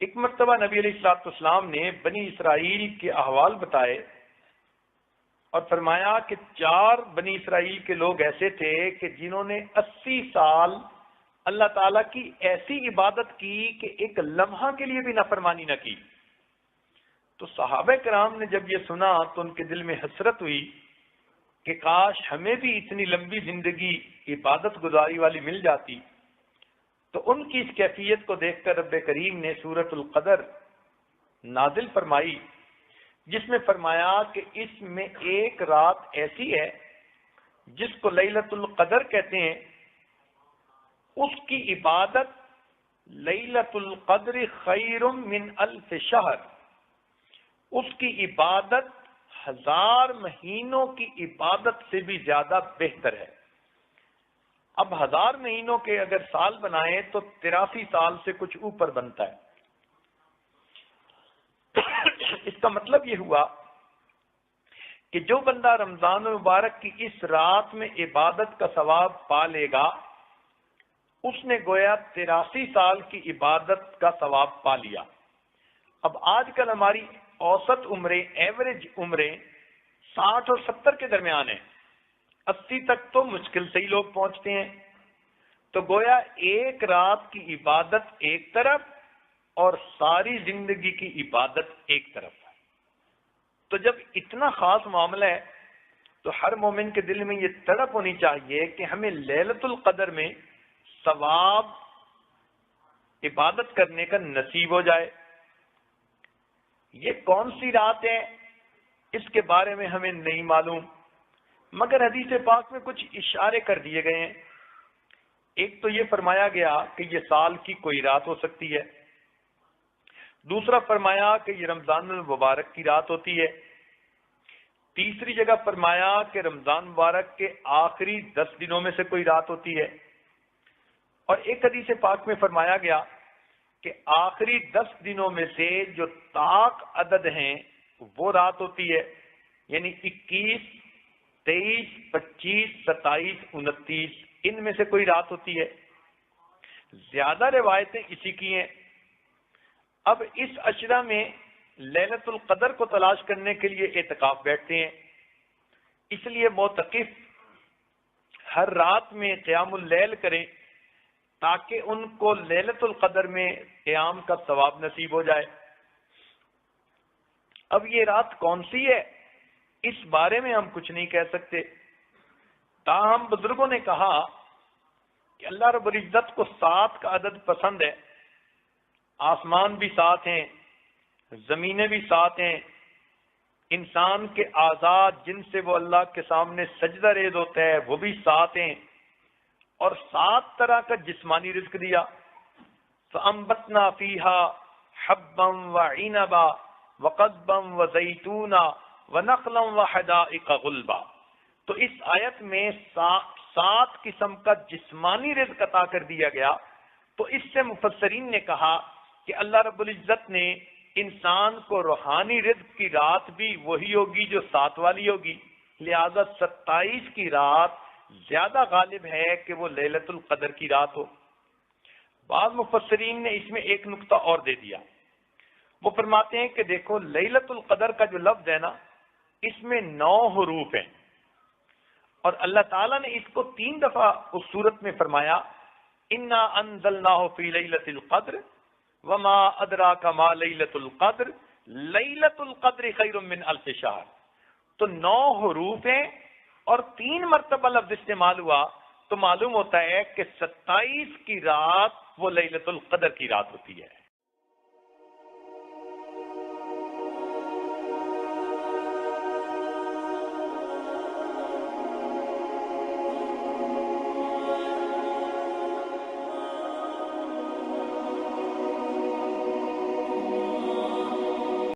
ایک مرتبہ نبی علیہ الصلوۃ والسلام نے بنی اسرائیل کے احوال بتائے اور فرمایا کہ 4 بنی اسرائیل کے لوگ ایسے تھے کہ جنہوں نے 80 سال اللہ تعالیٰ کی ایسی عبادت کی کہ ایک لمحہ کے لیے بھی نافرمانی نہ کی۔ تو صحابہ کرام نے جب یہ سنا تو ان کے دل میں حسرت ہوئی کہ کاش ہمیں بھی اتنی لمبی زندگی عبادت گزاری والی مل جاتی۔ تو ان کی اس کیفیت کو دیکھ کر رب کریم نے سورۃ القدر نازل فرمائی، جس میں فرمایا کہ اس میں ایک رات ایسی ہے جس کو لیلۃ القدر کہتے ہیں، اس کی عبادت لیلۃ القدر خیر من الف شہر، اس کی عبادت 1000 مہینوں کی عبادت سے بھی زیادہ بہتر ہے۔ اب 1000 مہینوں کے اگر سال بنائیں تو 83 سال سے کچھ اوپر بنتا ہے۔ اس کا مطلب یہ ہوا کہ جو بندہ رمضان المبارک کی اس رات میں عبادت کا ثواب پا لے گا، اس نے گویا 83 سال کی عبادت کا ثواب پا لیا۔ اب آج کل ہماری اوسط عمریں، ایوریج عمریں 60 اور 70 کے درمیان ہیں، 80 تک تو مشکل سے ہی لوگ پہنچتے ہیں۔ تو گویا ایک رات کی عبادت ایک طرف اور ساری زندگی کی عبادت ایک طرف ہے۔ تو جب اتنا خاص معاملہ ہے تو ہر مومن کے دل میں یہ تڑپ ہونی چاہیے کہ ہمیں لیلۃ القدر میں ثواب عبادت کرنے کا نصیب ہو جائے۔ یہ کون سی رات ہے اس کے بارے میں ہمیں نہیں معلوم، مگر حدیث پاک میں کچھ اشارے کر دیے گئے ہیں۔ ایک تو یہ فرمایا گیا کہ یہ سال کی کوئی رات ہو سکتی ہے، دوسرا فرمایا کہ یہ رمضان المبارک کی رات ہوتی ہے، تیسری جگہ فرمایا کہ رمضان مبارک کے آخری 10 دنوں میں سے کوئی رات ہوتی ہے، اور ایک حدیث پاک میں فرمایا گیا کہ آخری 10 دنوں میں سے جو طاق عدد ہیں وہ رات ہوتی ہے، یعنی 21، 23، 25، 27، 29 ان میں سے کوئی رات ہوتی ہے۔ زیادہ روایتیں اسی کی ہیں۔ اب اس عشرہ میں لیلۃ القدر کو تلاش کرنے کے لیے اعتکاف بیٹھتے ہیں، اس لیے معتکف ہر رات میں قیام اللیل کریں تاکہ ان کو لیلۃ القدر میں قیام کا ثواب نصیب ہو جائے۔ اب یہ رات کون سی ہے اس بارے میں ہم کچھ نہیں کہہ سکتے، تاہم بزرگوں نے کہا کہ اللہ رب العزت کو 7 کا عدد پسند ہے۔ آسمان بھی 7 ہیں، زمینیں بھی 7 ہیں، انسان کے اعضاء جن سے وہ اللہ کے سامنے سجدہ ریز ہوتا ہے وہ بھی 7 ہیں، اور 7 طرح کا جسمانی رزق دیا۔ فَأَنبَتْنَا فِيهَا حَبًّا وَعِنَبًا وَقَضْبًا وَزَيْتُونًا وَنَخْلًا وَحَدَائِقَ غُلْبًا۔ تو اس آیت میں 7 قسم کا جسمانی رزق عطا کر دیا گیا۔ تو اس سے مفسرین نے کہا کہ اللہ رب العزت نے انسان کو روحانی رزق کی رات بھی وہی ہوگی جو 7 والی ہوگی، لہذا 27 کی رات زیادہ غالب ہے کہ وہ لیلۃ القدر کی رات ہو۔ بعض مفسرین نے اس میں ایک نقطہ اور دے دیا، وہ فرماتے ہیں کہ دیکھو لیلۃ القدر کا جو لفظ ہے نا، اس میں 9 حروف ہیں، اور اللہ تعالیٰ نے اس کو 3 دفعہ اس صورت میں فرمایا، انا انزلناہ فی لیلۃ القدر وما ادراک ما لیلۃ القدر لیلۃ القدر خیر من الف شہر۔ تو 9 حروف ہیں اور 3 مرتبہ لفظ استعمال ہوا، تو معلوم ہوتا ہے کہ 27 کی رات وہ لیلۃ القدر کی رات ہوتی ہے۔